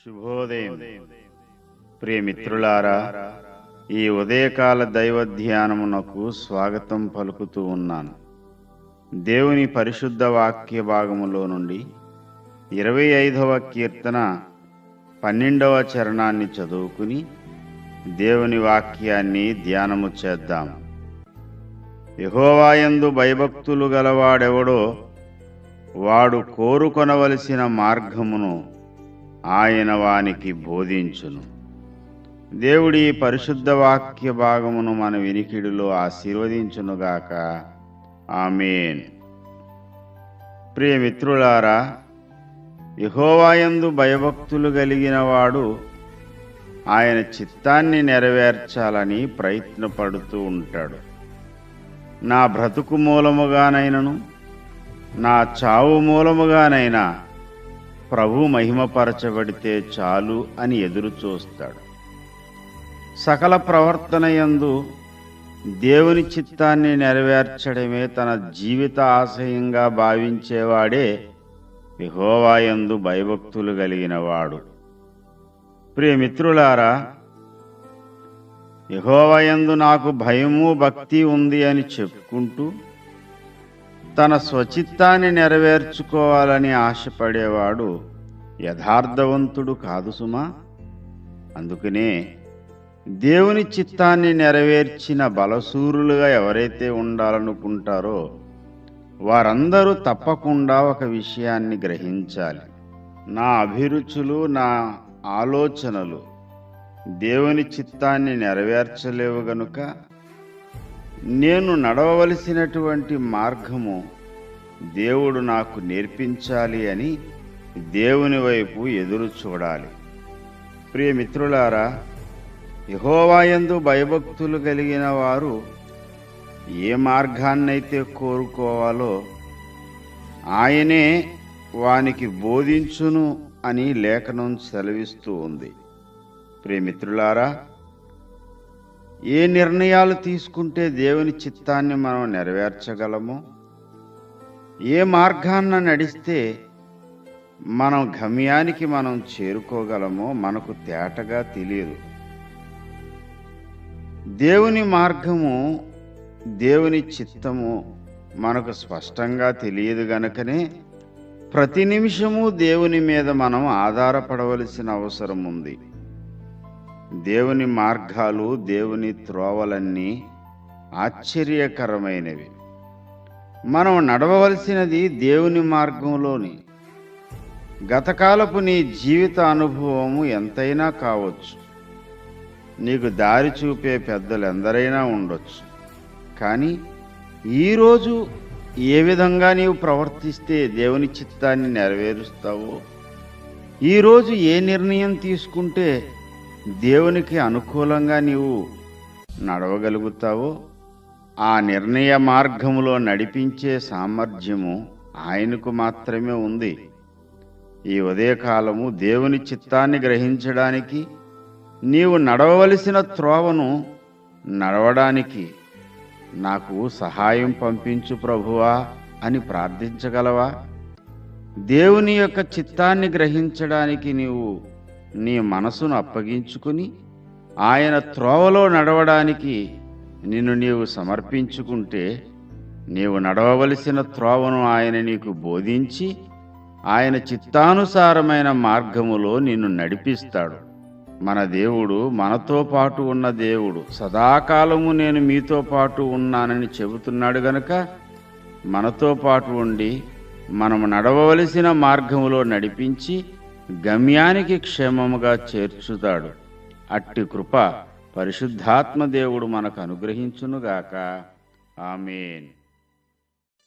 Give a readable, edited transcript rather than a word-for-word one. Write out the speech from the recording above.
శుభోదయం. ప్రియమిత్రులారా, ఈ ఉదయకాల దైవ ధ్యానమునకు స్వాగతం పలుకుతూ ఉన్నాను. దేవుని పరిశుద్ధ వాక్య భాగములో నుండి 25వ కీర్తన 12వ చరణాన్ని చదువుకుని దేవుని వాక్యాన్ని ధ్యానము చేద్దాం. యెహోవాయందు భయభక్తులు గలవాడెవడో వాడు కోరుకొనవలసిన మార్గమును ఆయన వానికి బోధించును. దేవుడి పరిశుద్ధ వాక్య భాగమును మన వినికిడిలో ఆశీర్వదించునుగాక. ఆమేన్. ప్రియమిత్రులారా, యెహోవాయందు భయభక్తులు కలిగిన వాడు ఆయన చిత్తాన్ని నెరవేర్చాలని ప్రయత్నపడుతూ ఉంటాడు. నా బ్రతుకు మూలముగానైనను నా చావు మూలముగానైనా ప్రభు మహిమపరచబడితే చాలు అని ఎదురు చూస్తాడు. సకల ప్రవర్తన యందు దేవుని చిత్తాన్ని నెరవేర్చడమే తన జీవిత ఆశయంగా భావించేవాడే యెహోవాయందు భయభక్తులు కలిగిన వాడు. ప్రియమిత్రులారా, యెహోవాయందు నాకు భయము భక్తి ఉంది అని చెప్పుకుంటూ తన స్వచిత్తాన్ని నెరవేర్చుకోవాలని ఆశపడేవాడు యథార్థవంతుడు కాదు సుమా. అందుకనే దేవుని చిత్తాన్ని నెరవేర్చిన బలశూరులుగా ఎవరైతే ఉండాలనుకుంటారో వారందరూ తప్పకుండా ఒక విషయాన్ని గ్రహించాలి. నా అభిరుచులు, నా ఆలోచనలు దేవుని చిత్తాన్ని నెరవేర్చలేవు గనుక నేను నడవవలసినటువంటి మార్గము దేవుడు నాకు నేర్పించాలి అని దేవుని వైపు ఎదురు చూడాలి. ప్రియమిత్రులారా, యెహోవాయందు భయభక్తులు కలిగిన వారు ఏ మార్గాన్నైతే కోరుకోవాలో ఆయనే వానికి బోధించును అని లేఖనం సెలవిస్తూ ఉంది. ప్రియమిత్రులారా, ఏ నిర్ణయాలు తీసుకుంటే దేవుని చిత్తాన్ని మనం నెరవేర్చగలమో, ఏ మార్గాన్న నడిస్తే మనం గమ్యానికి మనం చేరుకోగలమో మనకు తేటగా తెలియదు. దేవుని మార్గము, దేవుని చిత్తము మనకు స్పష్టంగా తెలియదు గనుకనే ప్రతి నిమిషము దేవుని మీద మనం ఆధారపడవలసిన అవసరం ఉంది. దేవుని మార్గాలు, దేవుని త్రోవలన్నీ ఆశ్చర్యకరమైనవి. మనం నడవవలసినది దేవుని మార్గంలోని. గతకాలపు నీ జీవిత అనుభవము ఎంతైనా కావచ్చు. నీకు దారి చూపే పెద్దలు ఎందరైనా ఉండొచ్చు. కానీ ఈరోజు ఏ విధంగా నీవు ప్రవర్తిస్తే దేవుని చిత్తాన్ని నెరవేరుస్తావో, ఈరోజు ఏ నిర్ణయం తీసుకుంటే దేవునికి అనుకూలంగా నీవు నడవగలుగుతావో ఆ నిర్ణయ మార్గములో నడిపించే సామర్థ్యము ఆయనకు మాత్రమే ఉంది. ఈ ఉదయకాలము దేవుని చిత్తాన్ని గ్రహించడానికి, నీవు నడవవలసిన త్రోవను నడవడానికి నాకు సహాయం పంపించు ప్రభువా అని ప్రార్థించగలవా? దేవుని యొక్క చిత్తాన్ని గ్రహించడానికి నీవు నీ మనసును అప్పగించుకుని ఆయన త్రోవలో నడవడానికి నిన్ను నీవు సమర్పించుకుంటే నీవు నడవవలసిన త్రోవను ఆయన నీకు బోధించి ఆయన చిత్తానుసారమైన మార్గములో నిన్ను నడిపిస్తాడు. మన దేవుడు మనతో పాటు ఉన్న దేవుడు. సదాకాలము నేను మీతో పాటు ఉన్నానని చెబుతున్నాడు గనుక మనతో పాటు ఉండి మనము నడవవలసిన మార్గములో నడిపించి గమ్యానికి క్షేమముగా చేర్చుతాడు. అట్టి కృప పరిశుద్ధాత్మ దేవుడు మనకు అనుగ్రహించునుగాక. ఆమేన్.